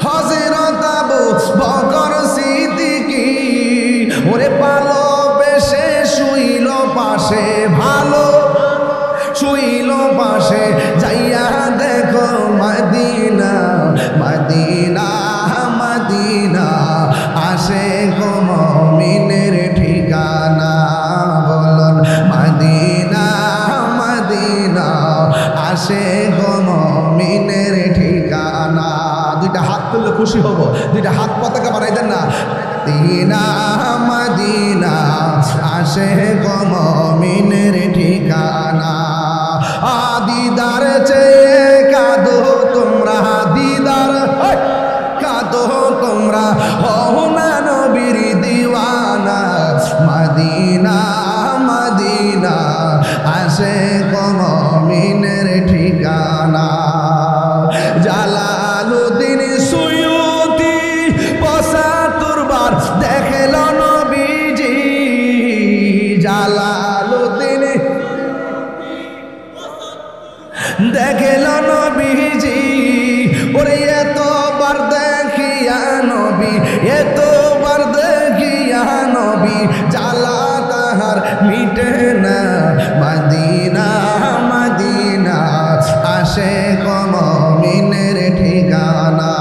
হযরত আবু বকর সিদ্দিকী ওরে ভালোবেসে শুইল পাশে, ভালো শুইল পাশে, যাইয়া দেখো মদিনা মদিনা মদিনা, আসে গো মুমিনের ঠিকানা। বলুন মদিনা মদিনা, আসে গো মুমিনের ঠিকানা। দুইটা হাত তুললে খুশি হব, দুইটা হাত পতাকা বানাই দেন না। মদিনা মদিনা, আসে গো মুমিনের ঠিকানা। দিদার চেয়ে কাঁদো তোমরা, দিদার কাঁদো তোমরা, হও না নবীর দিওয়ানা। মদিনা মদিনা, আসে গো মুমিনের ঠিকানা। জালালউদ্দিন সুয়ুতি ৭৫ বার দেখল নবীজি, জালালউদ্দিন দেখল নবীজি, ওরে এতবার দেখিয়া নবী, এতবার দেখিয়া নবী, জ্বালা তাহার মিটে না। মদিনা মদিনা, আসে গো মুমিনের ঠিকানা।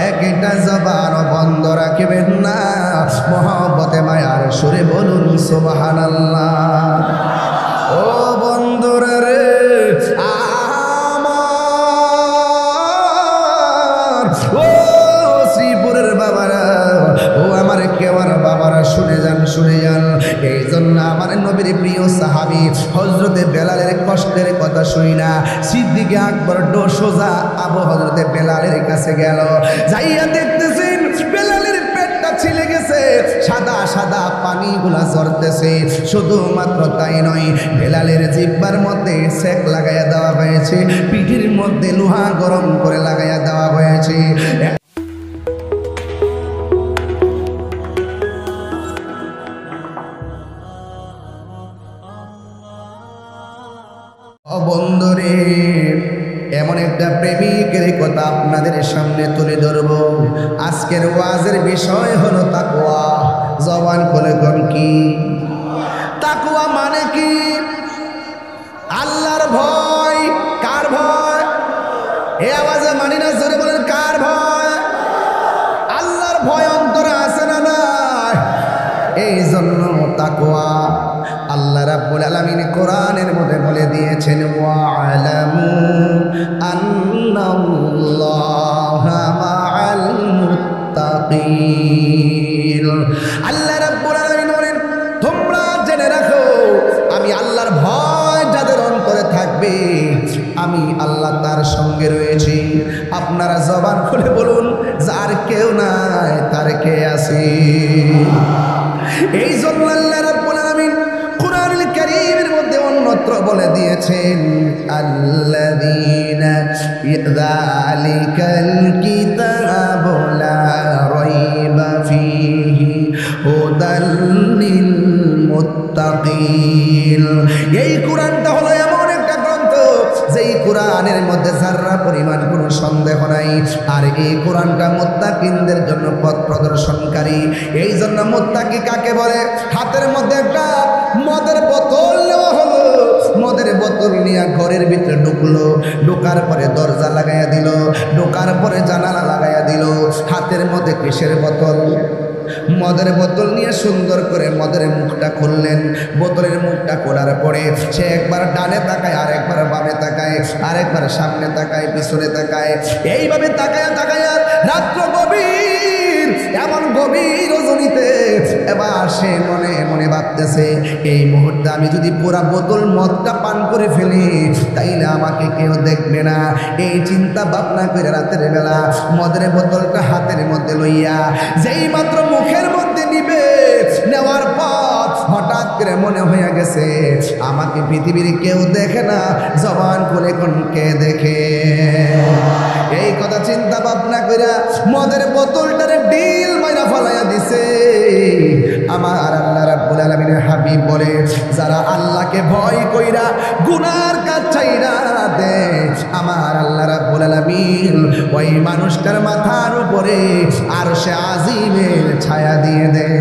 একটা জবান বন্ধ রাখবেন না, মহব্বতে মায়ার সুরে বলুন সুবহানাল্লাহ। ও বন্ধুরা রে, শুনে যান শুনে যান। এই জন্য আমার নবীর প্রিয় সাহাবী হযরতে বেলালের কষ্টের কথা শুনি না, সিদ্দিকে আকবর সোজা আবু হযরতে বেলালের কাছে গেল। যাইয়া দেখতেছেন বেলালের পেটটা ছিলে গেছে, সাদা সাদা পানিগুলা ঝরতেছে। শুধুমাত্র তাই নয়, বেলালের জিহ্বার মধ্যে সেক লাগাইয়া দেওয়া হয়েছে, পিঠের মধ্যে লোহা গরম করে লাগাইয়া দেওয়া হয়েছে। বন্ধুরে, এমন একটা প্রেমিকের কথা আপনাদের সামনে তুলে ধরব। আজকের ওয়াজের বিষয় হলো তাকওয়া। জবান খুলে কোন কি তাকওয়া মানে কি? আল্লাহর ভয়। কার ভয়? এই আওয়াজে মানি না, জোরে বলেন কার ভয়? আল্লাহর ভয় অন্তরে আছে না নাই? এই জন্য তাকওয়া আল্লাহ রাব্বুল আলামিন কোরআনের মধ্যে বলে দিয়েছেন, ওয়া'লামু আন্নাল্লাহা মা'আল মুত্তাকিন। আল্লাহ রাব্বুল আলামিন বলেন, তোমরা জেনে রাখো আমি আল্লাহর ভয় যাদের অন্তরে থাকবে, আমি আল্লাহ তার সঙ্গে রয়েছি। আপনারা জবান খুলে বলুন, যার কেউ নাই তার কে আছে? এই জন্য আল্লাহ রাব্বুল আলামিন কুরআনুল কারীমের মধ্যে অন্যত্র বলে দিয়েছেন, আল্লাযীনা যালিকাল কিতাবু লা রাইবা ফীহি হুদাল লিল মুত্তাকিন। এই কুরআনটা হলো এমন একটা গ্রন্থ, যেই কোরআনের মধ্যে যারা পরিমাণ কোনো সন্দেহ নাই। আর এই কোরআনটা মুত্তাকিনদের জন্য পথ প্রদর্শনকারী। এই জন্য মুত্তাকি কাকে বলে? হাতের মধ্যে একটা মদের বোতল নেওয়া হলো, মদের বোতল নিয়ে ঘরের ভিতরে ঢুকলো, ঢোকার পরে দরজা লাগাইয়া দিল, ঢোকার পরে জানালা লাগাইয়া দিল। হাতের মধ্যে কিসের বোতল? মদের বোতল নিয়ে সুন্দর করে মদের মুখটা খুললেন। বোতলের মুখটা খোলার পরে সে একবার ডানে তাকায়, আরেকবার বামে তাকায়, আরেকবার সামনে তাকায়, পিছনে তাকায়। এইভাবে তাকায়া তাকায়া রাত্র গভীর, এমন গভীর রজনীতে এবার সে মনে মনে ভাবতেছে, এই মুহূর্তে আমি যদি পুরা বোতল মদটা পান করে ফেলি তাইলে আমাকে কেউ দেখবে না। এই চিন্তা ভাবনা করে রাতের বেলা মদের বোতলটা হাতের মধ্যে লইয়া যেই মাত্র মুখের মধ্যে নিবে, নেওয়ার পর হঠাৎ করে মনে হয়ে গেছে আমাকে পৃথিবীর কেউ দেখে না। জবান খুলে কোন কে দেখে? এই কথা চিন্তা জবাব না কইরা মদের বোতলটারে ডিল মাইরা ফালাইয়া দিছে। আমার আল্লাহ রাব্বুল আলামিনের হাবিব বলে, যারা আল্লাহকে ভয় কইরা গুনার কাজ ছাইরা দে, আমার আল্লাহ রাব্বুল আলামিন ওই মানুষটার মাথার উপরে আরশে আজিমের ছায়া দিয়ে দেয়।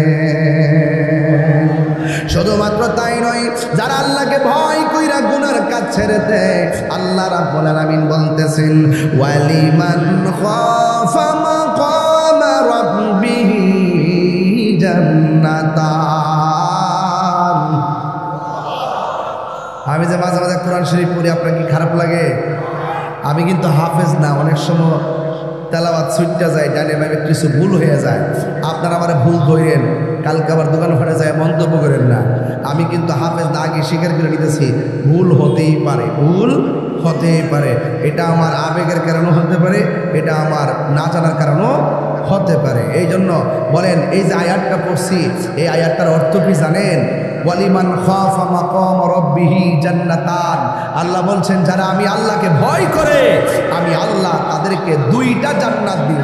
শুধুমাত্র তাই নয়, যারা আল্লাহকে ভয় কইরা গুনার কাজ ছেড়ে দেয়, আল্লাহ রাব্বুল আলামিন বলতেছেন, ওয়ালিমান খাফা মাকাম রাব্বিহি জান্নাতান। আমি যে মাঝে মাঝে কোরআন শরীফ পড়ি, আপনার কি খারাপ লাগে? আমি কিন্তু হাফেজ না, অনেক সময় তেলাওয়াত ছুটতে যায়, ডানে বামে কিছু ভুল হয়ে যায়। আপনারা আমার ভুল ধরেন, কালকে আবার দোকান ফাটে যায় মন্তব্য করেন না। আমি কিন্তু হাফেজ না, আগে স্বীকার করে নিতেছি, ভুল হতেই পারে, ভুল হতেই পারে। এটা আমার আবেগের কারণও হতে পারে, এটা আমার না জানার কারণও হতে পারে। এই জন্য বলেন, এই যে আয়াতটা পড়ছি, এই আয়াতটার অর্থ কি জানেন? ওয়ালিমান খাফা মাকাম রাব্বিহি জান্নাতান। আল্লাহ বলছেন, যারা আমি আল্লাহকে ভয় করে, আমি আল্লাহ তাদেরকে দুইটা জান্নাত দিই।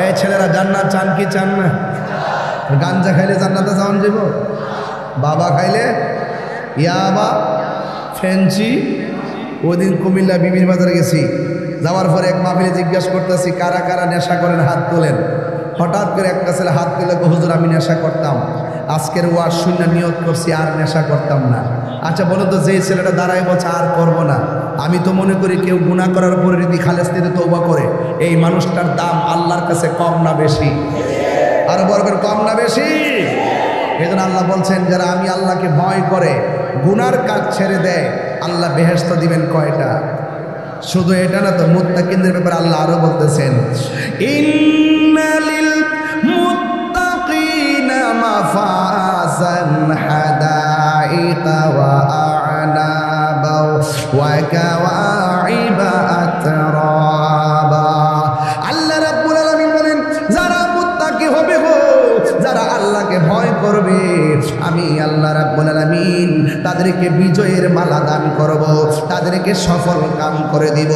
এই ছেলেরা জান্নাত চান কি চান না? গাঞ্জা খাইলে জান্নাতে যাওয়ান যাব? বাবা খাইলে ইয়াবা, ফেন্সি। ওই দিন কুমিল্লা বিবির বাজারে গেছি, যাওয়ার পরে এক মাহফিলে জিজ্ঞাসা করতেছি, কারা কারা নেশা করেন হাত তোলেন। হঠাৎ করে একটা ছেলে হাত তুলে, হুজুর আমি নেশা করতাম, আজকের ওয়াজ শূন্য নিয়ত করছি আর নেশা করতাম না। আচ্ছা বলো তো, যেই ছেলেটা দাঁড়ায় বলছে আর করবো না, আমি তো মনে করি কেউ গুনাহ করার পরে যদি খালেস্তিতে তওবা করে, এই মানুষটার দাম আল্লাহর কাছে কম না বেশি? আরো বলবেন, কম না বেশি? এই জন্য আল্লাহ বলছেন, যারা আমি আল্লাহকে ভয় করে গুনার কাজ ছেড়ে দেয়, আল্লাহ বেহেশত দিবেন কয়টা? শুধু এটা না তো, মুত্তাকিনদের ব্যাপারে আল্লাহ আরো বলতেছেন, ইন্নালিল মুত্তাকিনা মাফাজান হাদাইকা ওয়া আ'নাবা ওয়া কাওয়াইবা আতরাবা। আল্লাহ রাব্বুল আলামিন বলেন, যারা মুত্তাকি হবে গো, যারা আল্লাহকে ভয় করবে, আমি আল্লাহ রাব্বুল আলামিন তাদেরকে বিজয়ের মালা দান করব, তাদেরকে সফল কাম করে দিব।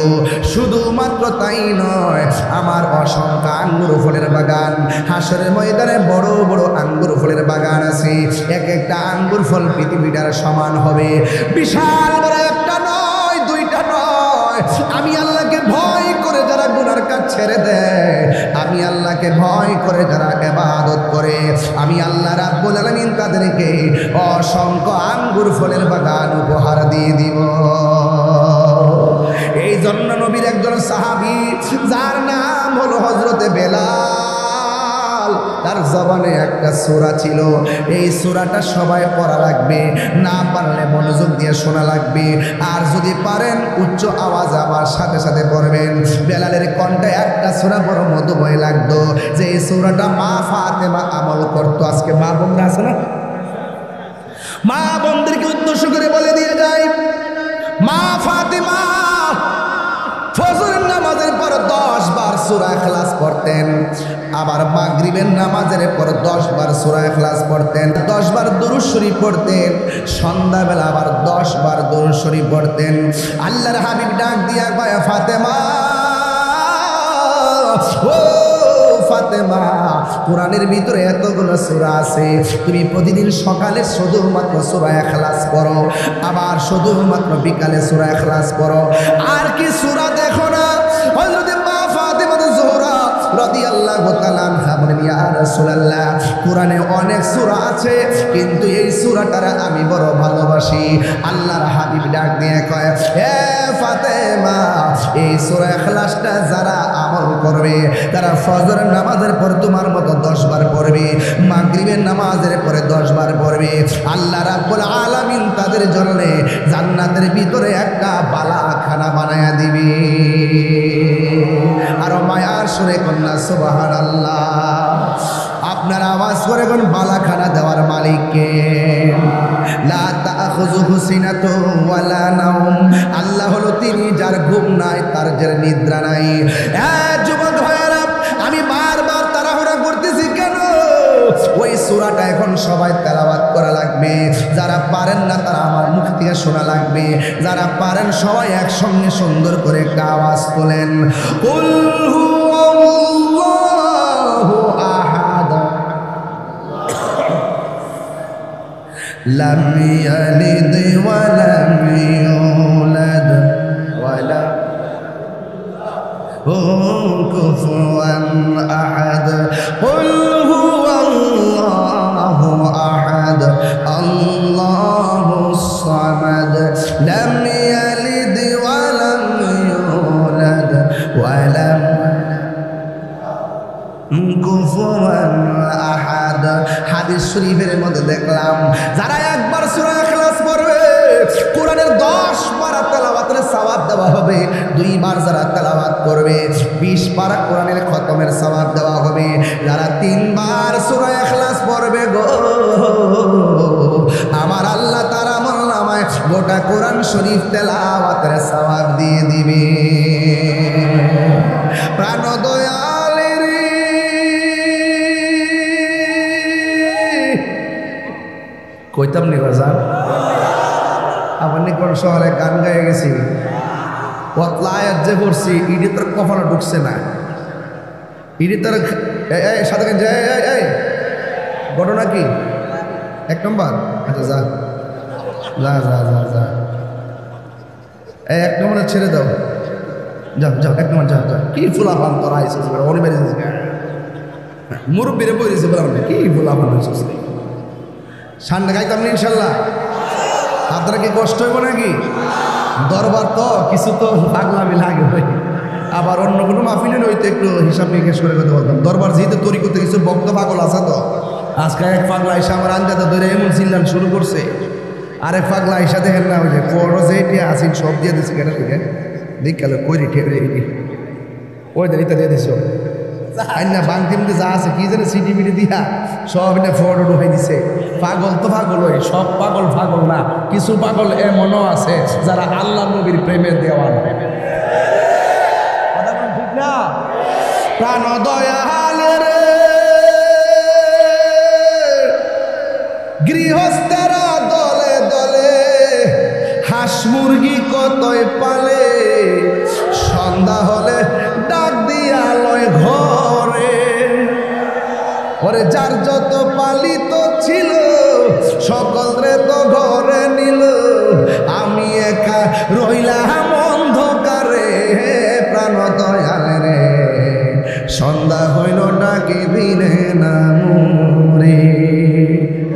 শুধুমাত্র তাই নয়, আমার অসংখ্য আঙ্গুর ফলের বাগান, হাসরের ময়দানে বড় বড় আঙ্গুর ফলের বাগান আছে, এক একটা আঙ্গুর ফল পৃথিবীটার সমান হবে। বিশাল বড় একটা নয়, দুইটা নয়। আমি আল্লাহকে ভয় করে যারা গুনার কাজ ছেড়ে দেয়, আমি আল্লাহকে ভয় করে যারা ইবাদত করে, আমি আল্লাহ রাব্বুল আলামিন তাদেরকে অসংখ্য আঙ্গুর ফলের বাগান উপহার দিয়ে দিব। এই জন্য নবীর একজন সাহাবী, যার নাম হলো হযরতে বেলাল, তার জবানে একটা সূরা ছিল। এই সূরাটা সবাই পড়া লাগবে, না পারলে মনোযোগ দিয়ে শোনা লাগবে, আর যদি পারেন উচ্চ আওয়াজ আমার সাথে সাথে পড়বেন। বেলালের কণ্ঠে একটা সূরা বড় মধুময় লাগতো, যে এই সূরাটা মা ফাতেমা আমল করতো। আজকে মা বোনরা আছে না, মা বোনদেরকে উদ্দেশ্য করে বলে দিয়ে যায়, মা ফাতেমা ফজরের নামাজের পর 10 বার সূরা ইখলাস পড়তেন, আবার মাগরিবের নামাজের পর 10 বার সূরা ইখলাস পড়তেন, 10 বার দুরূদ শরীফ পড়তেন, সন্ধ্যাবেলা আবার 10 বার দুরূদ শরীফ পড়তেন। আল্লাহর হাবিব ডাক দিয়া কয়, ফাতেমা, ও ফাতেমা, কোরআনের ভিতরে এতগুলো সূরা আছে, তুমি প্রতিদিন সকালে শুধুমাত্র সূরা ইখলাস পড়ো, আবার শুধুমাত্র বিকালে সূরা ইখলাস পড়ো, আর কি সূরা দেখো না? হযরত মা ফাতেমা যোহরা রাদিয়াল্লাহু তাআলা আনহা বলেন, ইয়া রাসূলুল্লাহ, কোরআনে অনেক সূরা আছে, কিন্তু এই সূরাটার আমি বড় ভালোবাসি। আল্লাহর হাবিব ডাক দিয়ে কয়, হে ফাতেমা, এই সূরা ইখলাসটা যারা আমল করবে, তারা ফজরের নামাজের পর তোমার মতো 10 বার পড়বে, মাগরিবের নামাজের পরে 10 বার পড়বে, আল্লাহ রাব্বুল আলামিন তাদের জন্য জান্নাতের ভিতরে একটা বালাখানা বানায়া দিবে। আর মায়ার সুরে কন্যা সুবহানাল্লাহ। আপনার আওয়াজ করে কোন বালাখানা দেওয়ার মালিক কে? লা তাখুযুহু সিনাতুন ওয়ালা নাওম। আল্লাহ হলো তিনি যার ঘুম নাই, তার যার নিদ্রা নাই। যুবক ভাইরা, আমি বারবার তাড়াহুড়া করতেছি কেন? ওই সূরা সূরাটা এখন সবাই তেলাওয়াত করা লাগবে। যারা পারেন না তারা আমার মুখ থেকে শোনা লাগবে। যারা পারেন সবাই একসঙ্গে সুন্দর করে একটা আওয়াজ তোলেন, কুল হুয়াল্লাহু আহাদ লাম ইয়ালিদ ওয়া লাম ইউলাদ ওয়া লাম কুফুয়ান আহাদ কুল হুয়াল্লাহু আহাদ আল্লাহুস সামাদ লাম ইয়ালিদ ওয়া লাম ইউলাদ ওয়া লাম কুফুয়ান আহাদ। হাদিস শরীফের মধ্যে দেখলাম যারা একবার সূরা ইখলাস পড়বে কোরআনের 10 পারা তেলাওয়াতের সওয়াব দেওয়া হবে। 2 বার যারা তেলাওয়াত করবে 20 পারা কোরআনের খতমের সওয়াব দেওয়া হবে। যারা 3 বার সূরা ইখলাস পড়বে গো আমার আল্লাহ তাআলা আমলনামায় গোটা কোরআন শরীফ তেলাওয়াতের সওয়াব দিয়ে দিবে। প্রাণ দয়ালের কইতাম নি বাজার আপনি কোন শহরে গান গায়ে গেছি ওয়াতলায়াত যে পড়ছি ইডি তোর কপালে ঢুকছে না, ইডি তোর সাথে ঘটনা কি 1 নম্বর? আচ্ছা যা যা যা যা যা 1 নম্বরে ছেড়ে দাও, যাও যাও 1 নম্বর যাও যাও। কি ফুলাফান তোর আইসিস অনেক বেড়ে মুরব্বীরে বলেছে বললাম কি ফুলাফান হয়েছিস সামনে গাইতাম না ইনশাল্লাহ। আপনারা কি কষ্ট হইব নাকি? দরবার তো কিছু তো পাগলামি লাগে ভাই, আবার অন্য কোনো মাহফিলে হইতে একটু হিসাব নিকেশ করে কথা বলতাম। দরবার যেহেতু তৈরি করতে কিছু ভক্ত পাগল আছে তো আজকে এক পাগলা এসে আমার আঞ্জাদা ধরে এমন চিল্লান শুরু করছে, আরেক পাগলা এসে দেখেন না ওই যে পড়ো যে আসিন সব দিয়ে দিচ্ছে কেন থেকে দেখালো কই রে ওই দেন এটা দিয়ে দিছ না বাংতি যা আছে কি জানে সিটি মিটি দিয়া সব এটা ফটো ঢুকাই দিছে। পাগল তো পাগল ওই সব পাগল পাগল না, কিছু পাগল এমনও আছে যারা আল্লাহ নবীর প্রেমের দেওয়ান। ঠিক না? প্রাণ দয়ালের গৃহস্থেরা দলে দলে হাঁস মুরগি কতই পালে, সন্ধ্যা হলে ডাক দিয়া লয় ঘরে। ওরে যার যত পালিত ছিল সকল রে তো ঘরে নিল, আমি একা রইলাম অন্ধকারে। প্রাণ দয়ালে রে সন্ধ্যা হইল ডাকি দিলে না মুরে।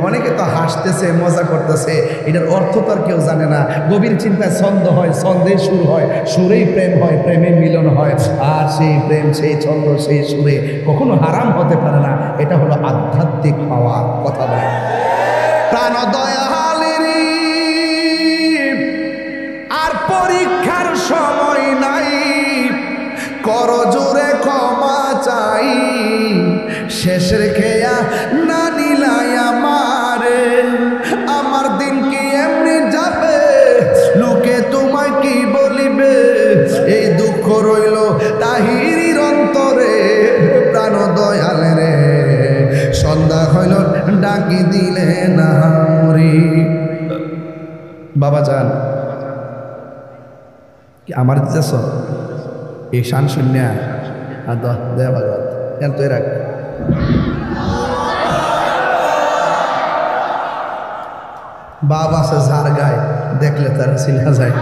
অনেকে তো হাসতেছে মজা করতেছে, এটার অর্থ তো আর কেউ জানে না। গভীর চিন্তায় ছন্দ হয়, ছন্দে সুর হয়, সুরেই প্রেম হয়, প্রেমে মিলন হয়। আর সেই প্রেম সেই ছন্দ সেই সুরে কখনো হারাম হতে পারে না। এটা হলো আধ্যাত্মিক পাওয়া। কথা বলে প্রাণ দয়ালের আর পরীক্ষার সময় নাই, কর জোরে ক্ষমা চাই। শেষের খেয়া না নিলাই আমারে, আমার দিন কি এমনি যাবে, লোকে তোমায় কি বলিবে। এই দুঃখ রইল তাহিরির অন্তরে। প্রাণ দয়ালে রে সন্ধ্যা হইল ডাকি দিলে না রে। বাবা যান আমার দিতেছ এই শান শূন্যা দেয়া ভাগবত এত রাখ। বাপ আছে ঝাড় গায়ে দেখলে তারা চিনা যায়।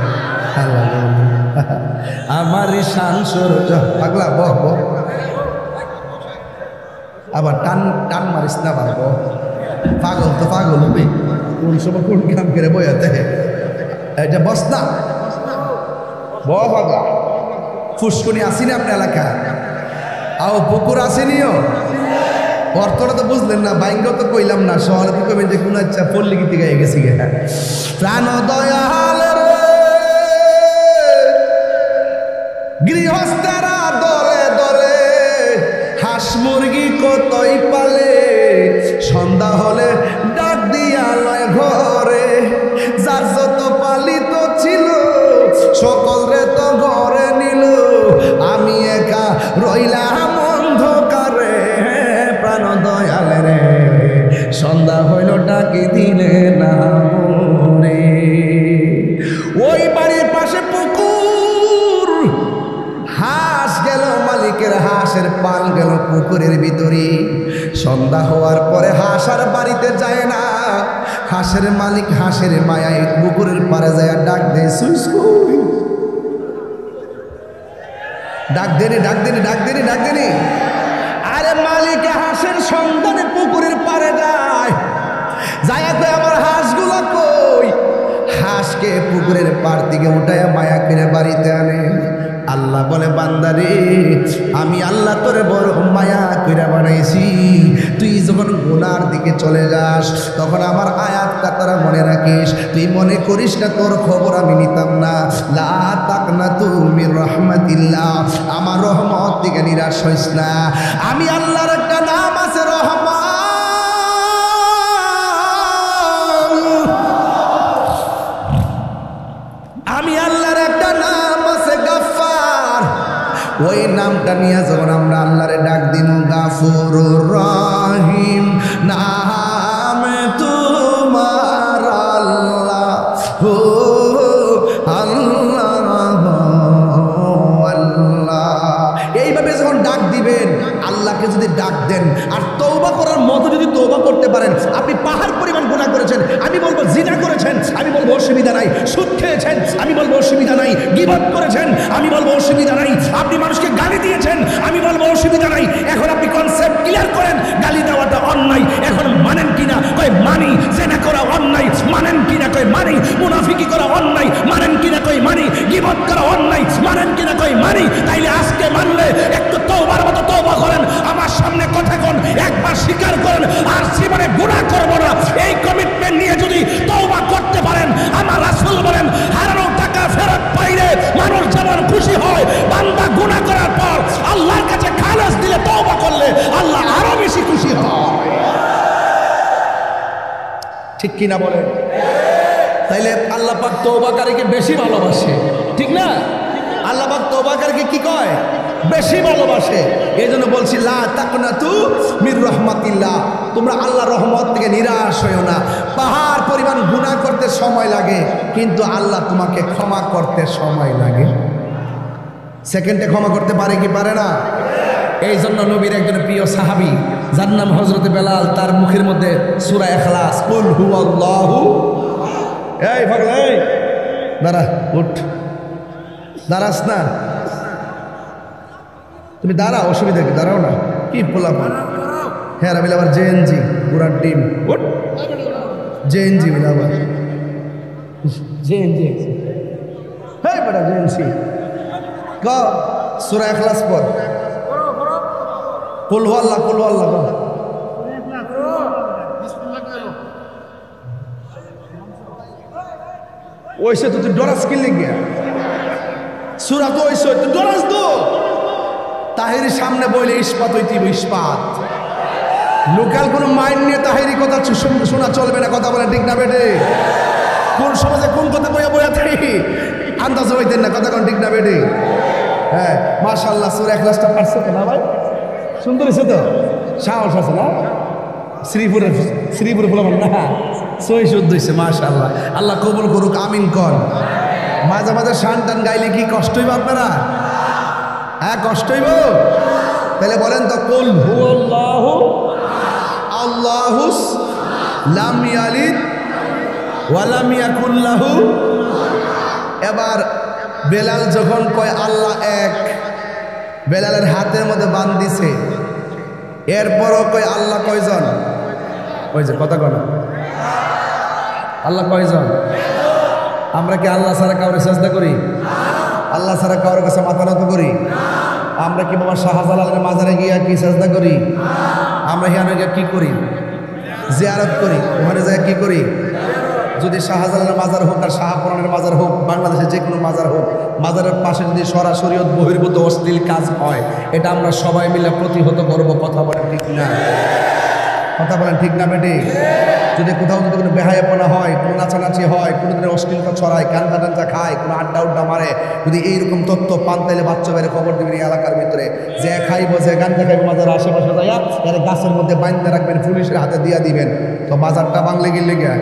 আমার শান সুর পাগলা বহ বহ, আবার টান টান মারিস না পারবো। পাগল তো পাগল হবে, কোন সময় কোন কাম করে বইয়াতে এটা বস না বহ পাগলা। ফুসকুনি আসিনি আপনার এলাকা, আও পুকুর আসেনিও। অর্থটা তো বুঝলেন না, বাইঙ্গ তো কইলাম না। শহরে তো কইবেন যে কোন আচ্ছা পল্লী গীতি গায়ে গেছি গে। প্রাণ দয়ালের গৃহস্থেরা দলে দলে হাঁস মুরগি কতই পালে, সন্ধ্যা হলে ডাক দিয়া লয় ঘরে। যার যত পালিত ছিল সকল রে তো ঘরে নিল, আমি একা রইলাম অন্ধকারে। প্রাণ দয়ালে রে হাঁসের পাল গেল পুকুরের ভিতরে। সন্ধ্যা হওয়ার পরে হাঁস আর বাড়িতে যায় না। হাঁসের মালিক হাঁসের মায়ায় পুকুরের পাড়ে যায় ডাক দেয়, সুই সুই, ডাক দেনি ডাক দেনি ডাক দেনি ডাক দেনি। আরে মালিক হাঁসের সন্ধানে পুকুরের পাড়ে যায়, যায় কই আমার হাঁসগুলো কই। হাঁসকে পুকুরের পাড় থেকে উঠায় মায়া করে বাড়িতে আনে। আল্লাহ বলে, বান্দারে আমি আল্লাহ তোরে বড় মায়া কইরা বানাইছি, তুই যখন গুনার দিকে চলে যাস তখন আমার আয়াতটা তোরা মনে রাখিস, তুই মনে করিস না তোর খবর আমি নিতাম না। লা তাকনাতু মির রাহমাতিল্লাহ, আমার রহমত থেকে নিরাশ হইস না। আমি আল্লাহর একটা নাম আছে রহমান, আমি আল্লাহর একটা নাম আছে গাফফার। ওই নামটা নিয়ে যখন আমরা আল্লাহরে ডাক দিব, গাফুরুর রহিম নাম তোমার আল্লাহ, হো আল্লাহ আল্লাহ। এইভাবে যখন ডাক দিবেন, আল্লাহকে যদি ডাক দেন আর তওবা করার মতো যদি তওবা করতে পারেন, আপনি পাহাড় পরিমাণ গুনাহ করেছেন, আমি বলবো জিনা করেছেন, আমি বলবো অসুবিধা নাই। সুদ খেয়েছেন, আমি বলবো অসুবিধা নাই। গীবত করেছেন, আমি বলবো অসুবিধা নাই। আপনি মানুষকে গালি দিয়েছেন, আমি বলবো অসুবিধা নাই। এখন আপনি কনসেপ্ট ক্লিয়ার করেন, গালি দেওয়াটা অন্যায়, এখন মানেন কিনা? কই মানি। জিনা করা অন্যায়, মানেন কিনা? কই মানি। মুনাফিকি করা অন্যায়, মানেন কিনা? কই মানি। গীবত করা অন্যায়, মানেন কিনা? কই মানি। তাইলে আজকে মানলে একটু তওবার মতো তওবা করেন, আমার সামনে কথা কোন, একবার স্বীকার করেন আর জীবনে গুনাহ করব না, এই কমিটমেন্ট নিয়ে যদি তওবা করতে পারেন, আমার রাসূল বলেন হারানো টাকা ফেরত পাইলে মানুষ যেমন খুশি হয়, বান্দা গুনাহ করার পর আল্লাহর কাছে খালাস দিলে তওবা করলে আল্লাহ আরো বেশি খুশি হয়। ঠিক কিনা বলেন? তাইলে আল্লাহ পাক তওবাকারীকে বেশি ভালোবাসে, ঠিক না? আল্লাহ পাক তওবাকারীকে কি কয়? বেশি ভালোবাসে। এই জন্য বলছি, লা তাকনাতু মির রাহমাতিল্লাহ, তোমরা আল্লাহর রহমত থেকে নিরাশ হইও না। পাহাড় পরিমাণ গুনাহ করতে সময় লাগে, কিন্তু আল্লাহ তোমাকে ক্ষমা করতে সময় লাগে। সেকেন্ডে ক্ষমা করতে পারে কি পারে না? এই জন্য নবীর একজন প্রিয় সাহাবী যার নাম হযরত বেলাল, তার মুখের মধ্যে সূরা ইখলাস, কুল হুয়াল্লাহু, এই পাগল এই দাঁড়া, উঠ, দাঁড়াস না, তুমি দাঁড়াও, অসুবিধা কি? দাঁড়াও না, কি পোলাপান। হ্যাঁ রাবিল আবার জেএনজি পুরার টিম, উঠ, জেএনজি বিল আবার জেএনজি, হ্যাঁ বেটা জেএনজি ক সূরা ইখলাস পড়, কুল হুয়াল্লাহ, কুল হুয়াল্লাহ ওইসে তো তুই ডরাস কি লিখে সূরা তো ওইসে তুই ডরাস তো। তাহিরি সামনে বইলে ইস্পাত হইতে ইস্পাত, লোকাল কোনো মাইন্ড নিয়ে তাহিরি কথা শোনা চলবে না। কথা বলে ঠিক না বেটে? কোন সমাজে কোন কথা বইয়া বইয়া থাকি আন্দাজ হইতেন না, কথা কোন ঠিক না বেটে? হ্যাঁ মাশাআল্লাহ, সূরা ইখলাসটা পারছো তো না ভাই? সুন্দর হয়েছে তো, সাহস আছে না? শ্রীপুরে বললাম না, সই শুদ্ধ হয়েছে মাশাআল্লাহ। আল্লাহ কবুল করুক, আমিন কর। মাঝে মাঝে শান টান গাইলে কি কষ্ট হইব আপনারা? হ্যাঁ কষ্ট হইব? তাহলে বলেন তো, কুল হুয়াল্লাহু আল্লাহুস লাম ইয়ালিদ ওয়া লাম ইয়াকুল লাহু। এবার বেলাল যখন কয় আল্লাহ এক, বেলালের হাতের মধ্যে বান দিছে, এরপরও কয় আল্লাহ কয়জন? ওই যে কথা কয় না, আল্লাহ কয়জন? আমরা কি আল্লাহ ছাড়া কাউরে সাজদা করি? আল্লাহ ছাড়া কারোর কাছে মাথা নত করি? আমরা কি বাবা শাহজালালের মাজারে গিয়ে কি সাজদা করি? আমরা হিয়ানে গিয়ে কি করি? জিয়ারত করি। ওখানে যায় কি করি? যদি শাহজালালের মাজার হোক আর শাহপুরানের মাজার হোক, বাংলাদেশের যে কোনো মাজার হোক, মাজারের পাশে যদি সরাসরি বহির্ভূত অশ্লীল কাজ হয়, এটা আমরা সবাই মিলে প্রতিহত করবো। কথা বলেন ঠিক না? কথা বলেন ঠিক না বেটি? যদি কোথাও যদি কোনো বেহায়াপনা হয়, কোনো নাচানাচি হয়, কোনো দিনের অশ্লীলতা ছড়ায়, কান্তা টান্তা খায়, কোনো আড্ডা উড্ডা মারে, যদি এইরকম তথ্য পান তাইলে বাচ্চা বাইরে খবর দেবেন এই এলাকার ভিতরে, যে খাইব যে গান্ধা খাইব মাজার আশেপাশে যাইয়া এর গাছের মধ্যে বাইন্দা রাখবেন, পুলিশের হাতে দিয়া দিবেন, তো বাজারটা বাংলে গেলে গে।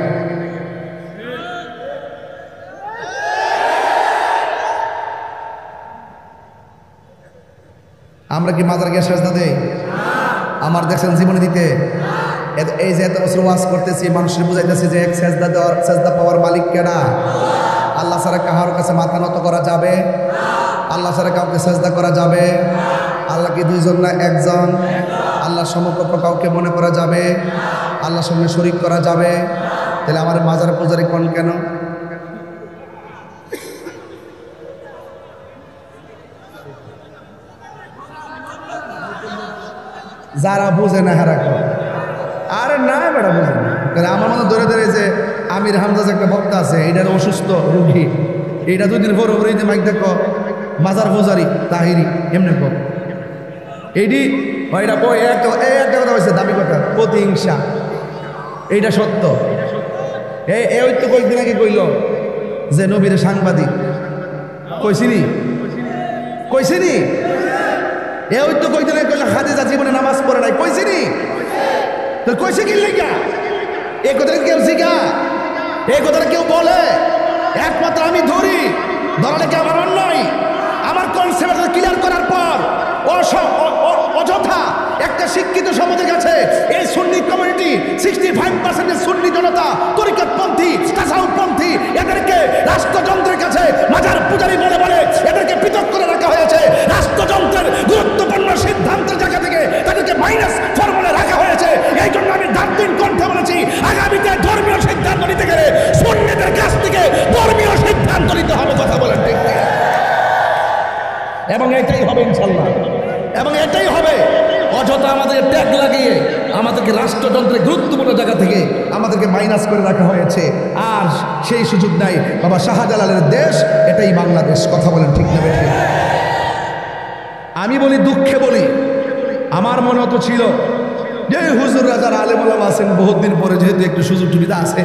আমরা কি মাজার গিয়ে সেজদা দেই? আমার দেখছেন জীবনে দিতে? এই যে এত বছর ওয়াজ করতেছি, মানুষের বুঝাইতেছি যে এক সেজদা দেওয়ার, সেজদা পাওয়ার মালিক কেডা? আল্লাহ ছাড়া কাহার কাছে মাথা নত করা যাবে? আল্লাহ ছাড়া কাউকে সেজদা করা যাবে? আল্লাহ কি দুইজন না একজন? আল্লাহর সমকক্ষ কাউকে মনে করা যাবে? আল্লাহর সঙ্গে শরীক করা যাবে? তাহলে আমার মাজার পূজারি কোন কেন? যারা বুঝে না হারা কর। আরে না বেটা বুঝে না। তাহলে আমার মনে ধরে ধরে যে আমির হামজাজ একটা বক্তা আছে, এইটার অসুস্থ রোগী, এইটা দুদিন পর ওপরে মাইক দেখো মাজার পূজারি তাহিরি এমনি কর এইটি একটা কথা হয়েছে, দাবি কথা প্রতিহিংসা, এইটা সত্য। ওই তো কয়েকদিন আগে কইল যে নবীর সাংবাদিক, কইছিনি ওই তো কয়েকদিন আগে কইল খাদিজা জীবনে নামাজ পড়ে নাই, কইছিনি? তো কইছে কি লেগা? এই কথাটা কেউ শিখা? এই কথাটা কেউ বলে? একমাত্র আমি ধরি, ধরাটা কি আমার অন্যায়? আমার কনসেপ্ট ক্লিয়ার করার পর অযথা একটা শিক্ষিত সমাজের কাছে এই সুন্নি কমিউনিটি 65% সুন্নি জনতা তরিকতপন্থী, তাসাউফপন্থী, এদেরকে রাষ্ট্রযন্ত্রের কাছে মাজার পূজারি বলে বলে এদেরকে পৃথক করে রাখা হয়েছে। রাষ্ট্রযন্ত্রের গুরুত্বপূর্ণ সিদ্ধান্তের জায়গা থেকে তাদেরকে মাইনাস ফর্মুলা রাখা হয়েছে। এই জন্য আমি দার্দিন কণ্ঠে বলেছি, আগামীতে ধর্মীয় সিদ্ধান্ত নিতে গেলে সুন্নিদের কাছ থেকে ধর্মীয় সিদ্ধান্ত নিতে হবে। কথা বলেন ঠিক না? এবং এটাই হবে ইনশাল্লাহ, এবং এটাই হবে। অযথা আমাদের ট্যাগ লাগিয়ে আমাদেরকে রাষ্ট্রযন্ত্রের গুরুত্বপূর্ণ জায়গা থেকে আমাদেরকে মাইনাস করে রাখা হয়েছে, আর সেই সুযোগ নাই। বাবা শাহজালালের দেশ এটাই বাংলাদেশ। কথা বলেন ঠিক না বেঠিক? আমি বলি, দুঃখে বলি, আমার মনে হতো ছিল যে হুজুররা যারা আলেম ওলামা আছেন বহুত দিন পরে যেহেতু একটু সুযোগ সুবিধা আছে,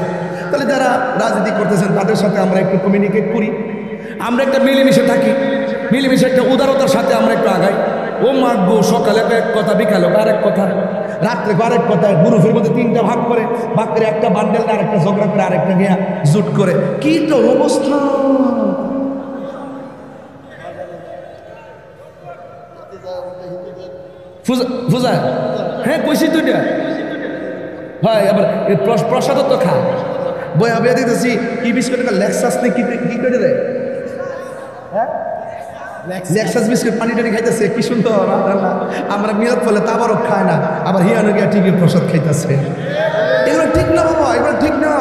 তাহলে যারা রাজনীতি করতেছেন তাদের সাথে আমরা একটু কমিউনিকেট করি, আমরা একটা মিলেমিশে থাকি, মিলেমিশে একটা উদারতার সাথে আমরা একটু আগাই। ও মাগো, সকালে এক কথা, বিকালে আরেক কথা, রাত্রে আরেক কথা, গ্রুপের মধ্যে 3টা ভাগ করে একটা বান্ডেল আরেকটা ঝগড়া করে আরেকটা গিয়া জুট করে, কি তো অবস্থা। ফুজা হ্যাঁ কইছি তুইটা ভাই, আবার প্রসাদ তো খা বই আবিয়া দিতেছি কি বিস্কুট লেক্সাস নেই কি করে রে, লেক্সাস বিস্কুট পানি টানি খাইতেছে, কি সুন্দর। আমরা মিলাদ ফলে তাবারও খায় না, আবার হিয়ানো গিয়া টিভির প্রসাদ খাইতেছে। এগুলো ঠিক না বাবা, এগুলো ঠিক না,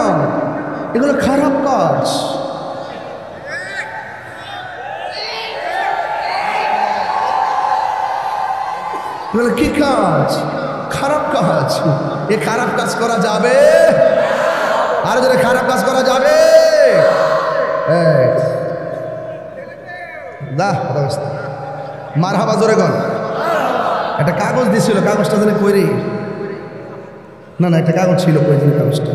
এগুলো খারাপ কাজ। এগুলো কি কাজ? খারাপ কাজ। এ খারাপ কাজ করা যাবে? আর যদি খারাপ কাজ করা যাবে, মার হাবা জোরে গন। একটা কাগজ দিছিল, কাগজটা যেন কইরি না, একটা কাগজ ছিল, কই দিন কাগজটা,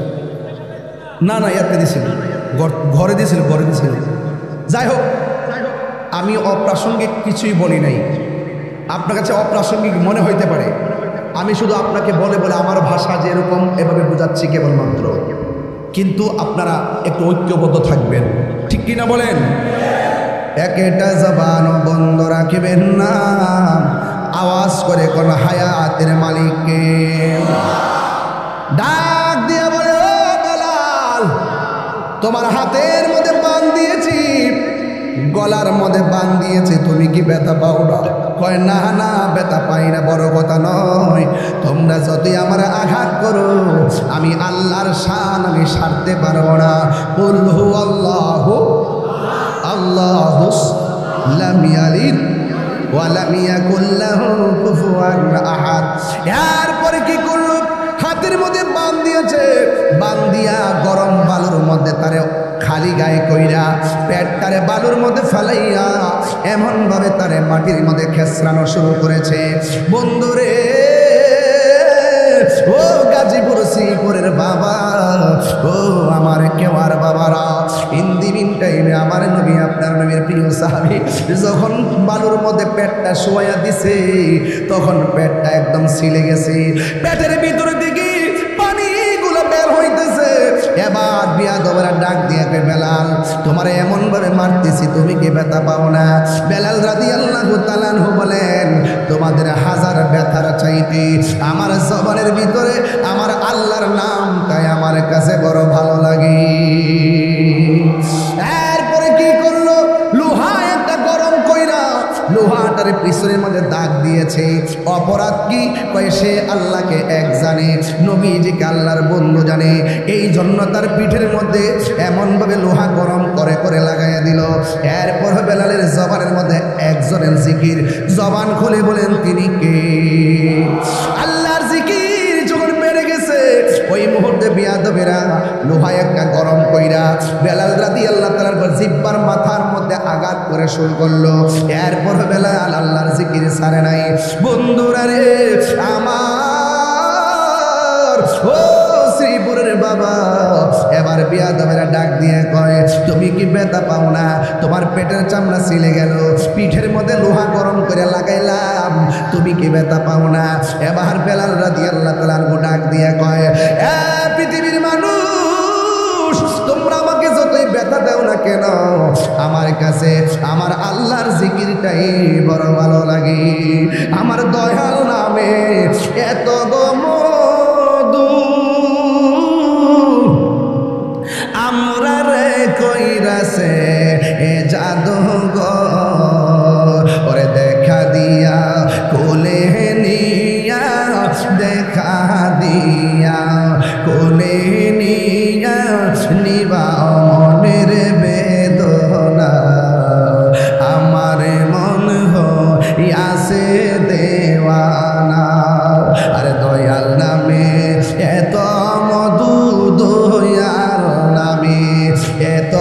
না ইয়াতে দিছিল, ঘরে দিছিল। যাই হোক, আমি অপ্রাসঙ্গিক কিছুই বলি নাই। আপনার কাছে অপ্রাসঙ্গিক মনে হইতে পারে, আমি শুধু আপনাকে বলে বলে আমার ভাষা যেরকম এভাবে বোঝাচ্ছি কেবলমাত্র, কিন্তু আপনারা একটু ঐক্যবদ্ধ থাকবেন, ঠিক কিনা বলেন? একটা জবান বন্ধ রাখবেন না, আওয়াজ করে কোন হায়াতের মালিককে ডাক দিয়ে বলে, ও বেলাল, তোমার হাতের মধ্যে বান দিয়েছি, গলার মধ্যে বান দিয়েছে, তুমি কি ব্যথা পাও না? কয় না না, ব্যথা পাই না, বড় কথা নয়, তোমরা যতই আমার আঘাত করো আমি আল্লাহর শান আমি সারতে পারবো না। কুল হু আল্লাহু আল্লাহু লাম ইয়ালিদ ওয়া লাম ইয়াকুল লাহু কুফুয়ান আহাদ। এরপরে কি করলো? হাতের মধ্যে বান দিয়েছে, বান দিয়া গরম বালুর মধ্যে তারে খালি গায়ে কইরা পেট তারে বালুর মধ্যে ফেলাইয়া এমন ভাবে তারে মাটির মধ্যে খেসরানো শুরু করেছে। বন্ধুরে, ও গাজীপুর শ্রীপুরের বাবা, ও আমার কেওয়ার বাবারা, ইন দি মিন টাইমে আমার নবী, আপনার নবীর প্রিয় সাহাবী যখন বালুর মধ্যে পেটটা শোয়া দিছে, তখন পেটটা একদম ছিলে গেছে, পেটের ভিতরে দিকে পানিগুলো বের হইতেছে, এবার বিয়াদবেরা ডাক দিয়ে কয় বেলাল তোমার এমন ভাবে মারতেছি তুমি কি ব্যথা পাও না? বেলাল রাদিয়াল্লাহু তাআলা আনহু বলেন তোমাদের হাজার ব্যথার চাইতে আমার জবানের ভিতরে আমার আল্লাহর নামটাই আমার কাছে বড় ভালো লাগে। এরপরে কি করলো? লোহা একটা গরম কইরা লোহাটার পিছনের মধ্যে দাগ দিয়েছে। অপরাধ কি? কয় সে আল্লাহকে এক জানে, নবীজিকে আল্লাহর বন্ধু জানে, এই জন্য তার পিঠের মধ্যে এমনভাবে লোহা গরম করে করে লাগাইয়া দিল। এরপর বেলালের জবানের মধ্যে একজনের জিকির, জবান খুলে বলেন তিনি কে? আল্লাহর জিকির যখন বেড়ে গেছে ওই মুহূর্তে বিয়াদবেরা লোহা একটা গরম কইরা বেলাল রাদিয়াল্লাহু তাআলার জিহ্বার মাথার মধ্যে আঘাত করে শুরু করলো। এরপর বেলাল আল্লাহর জিকির ছাড়ে নাই। বন্ধুরা রে আমার, ও শ্রীপুরের বাবা, এবার বিয়াদবেরা ডাক দিয়ে কয় তুমি কি ব্যথা পাও না? তোমার পেটের চামড়া ছিলে গেল, পিঠের মধ্যে লোহা গরম করে লাগাইলাম, তুমি কি ব্যথা পাও না? এবার বেলাল রাদিয়াল্লাহু তাআলা ডাক দিয়ে কয় এ পৃথিবীর মানুষ, তোমরা আমাকে যতই ব্যথা দাও না কেন আমার কাছে আমার আল্লাহর জিকিরটাই বড় ভালো লাগে। আমার দয়াল নামে এত মধু আমরা রে কইরাছে এ জাদু গো, ওরে দেখা দিয়া কোলে নিয়া, দেখা দিয়া কোলে নিয়া নিবা মনের বেদনা, আমার মন হইয়াছে দেওয়ানা। আরে দয়াল নামে এত মধু, দয়াল নামে এত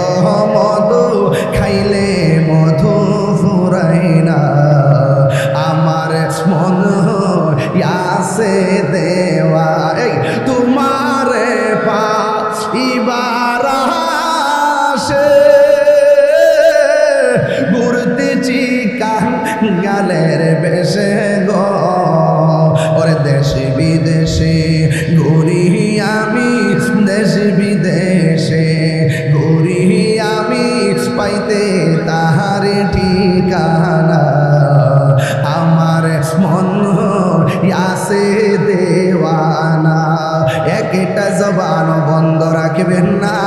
মধু, খাইলে মধু ফুরাই না, আমার মন হইয়াছে দেওয়া। এই তোমার পাইবার আশে ঘুরতেছি কাঙ্গালের বেশে গো, ওরে দেশে বিদেশে ঘুরি আমি, দেশ বিদেশে ঘুরি আমি, পাইতে তাহার ঠিকানা, আমার মন আসে দেওয়ানা। একটা জবান বন্ধ রাখবেন না,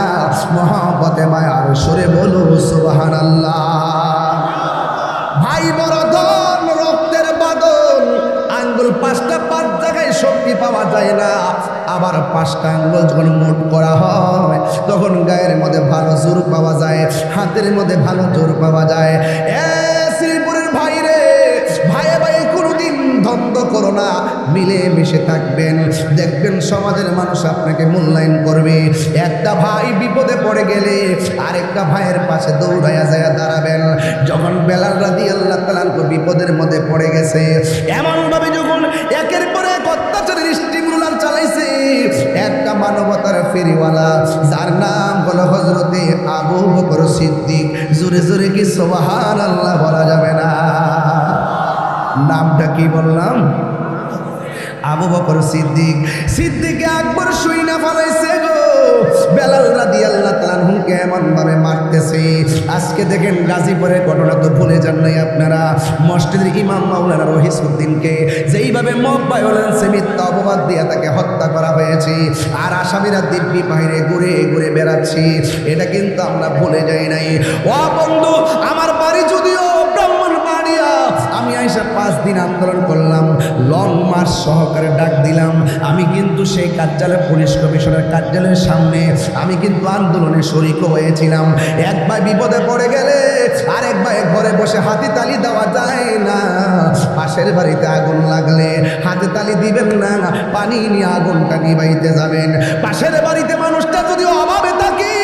মহব্বতে মায়ার সুরে বলু সুবহানাল্লাহ। ভাই বড় ধন, রক্তের বাদল, আঙ্গুল পাঁচটা, পাঁচ জায়গায় শক্তি পাওয়া যায় না, আবার পাঁচটা আঙ্গুল যখন মোট করা হয় তখন গায়ের মধ্যে ভালো জোর পাওয়া যায়, হাতের মধ্যে ভালো জোর পাওয়া যায়। শ্রীপুরের ভাই রে, ভাইয়ে ভাইয়ে কোনোদিন দ্বন্দ্ব করো না, মিলে মিশে থাকবেন, দেখবেন সমাজের মানুষ আপনাকে মূল্যায়ন করবে। একটা ভাই বিপদে পড়ে গেলে আরেকটা ভাইয়ের পাশে দৌড়াইয়া যায় দাঁড়াবেন। যখন বেলাল রাদিয়াল্লাহু তাআলা বিপদের মধ্যে পড়ে গেছে, এমনভাবে যখন একের পর এক অত্যাচারের স্টিমুলার চালাইছে, একটা মানবতার ফেরিওয়ালা যার নাম হলো হযরতে আবু বকর সিদ্দিক, জোরে জোরে কি সুবহানাল্লাহ বলা যাবে না? নামটা কি বললাম? আবু বকর সিদ্দিক। সিদ্দিক আকবর শুইনা ফলাইছে গো বেলাল রাদিয়াল্লাহু তাআলা আনহুকে এমন ভাবে মারতেছে। আজকে দেখেন গাজীপুরের ঘটনা তো ভুলে যান নাই আপনারা। মসজিদের ইমাম মাওলানা রহিসউদ্দিনকে যেইভাবে মব ভায়োলেন্সে মিথ্যা অপবাদ দিয়ে তাকে হত্যা করা হয়েছে, আর আসামিরা দিব্যি বাইরে ঘুরে ঘুরে বেড়াচ্ছে, এটা কিন্তু আমরা ভুলে যাই নাই। ও বন্ধু, আমার বাড়ি যদিও ব্রাহ্মণবাড়িয়া, আমি আইসা 5 দিন আন্দোলন করলাম, লং মার্চ সহকারে ডাক দিলাম। আমি কিন্তু সেই কার্যালয়, পুলিশ কমিশনের কার্যালয়ের সামনে আমি কিন্তু আন্দোলনে শরিক হয়েছিলাম। এক ভাই বিপদে পড়ে গেলে আরেক ভাই ঘরে বসে হাতে তালি দেওয়া যায় না। পাশের বাড়িতে আগুন লাগলে হাতে তালি দিবেন না, পানি নিয়ে আগুনটা নিভাইতে যাবেন। পাশের বাড়িতে মানুষটা যদি অভাবে থাকে,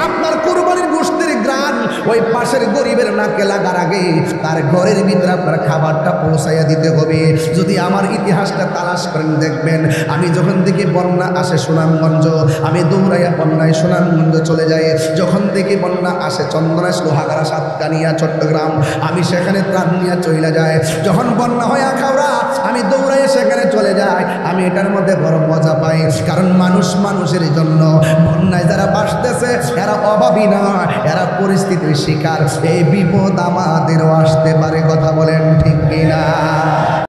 আপনার কুরবানির গোশতের গ্রান ওই পাশের গরিবের নাকে লাগার আগে তার ঘরের ভিতরে আপনার খাবারটা পৌঁছাইয়া দিতে হবে। যদি আমার ইতিহাসটা তালাশ করেন দেখবেন, আমি যখন থেকে বন্যা আসে সুনামগঞ্জ, আমি দৌড়াইয়া বন্যায় সুনামগঞ্জ চলে যাই। যখন থেকে বন্যা আসে চন্দনাইশ, লোহাগাড়া, সাতকানিয়া, চট্টগ্রাম, আমি সেখানে ত্রাণ নিয়ে চলে যাই। যখন বন্যা হয় আখাউড়া, আমি দৌড়াইয়া সেখানে চলে যাই। আমি এটার মধ্যে বড় মজা পাই, কারণ মানুষ মানুষের জন্য বন্যায় যারা বাসতেছে এরা অভাবী না, এরা পরিস্থিতির শিকার। এই বিপদ আমাদেরও আসতে পারে, কথা বলেন ঠিক কিনা?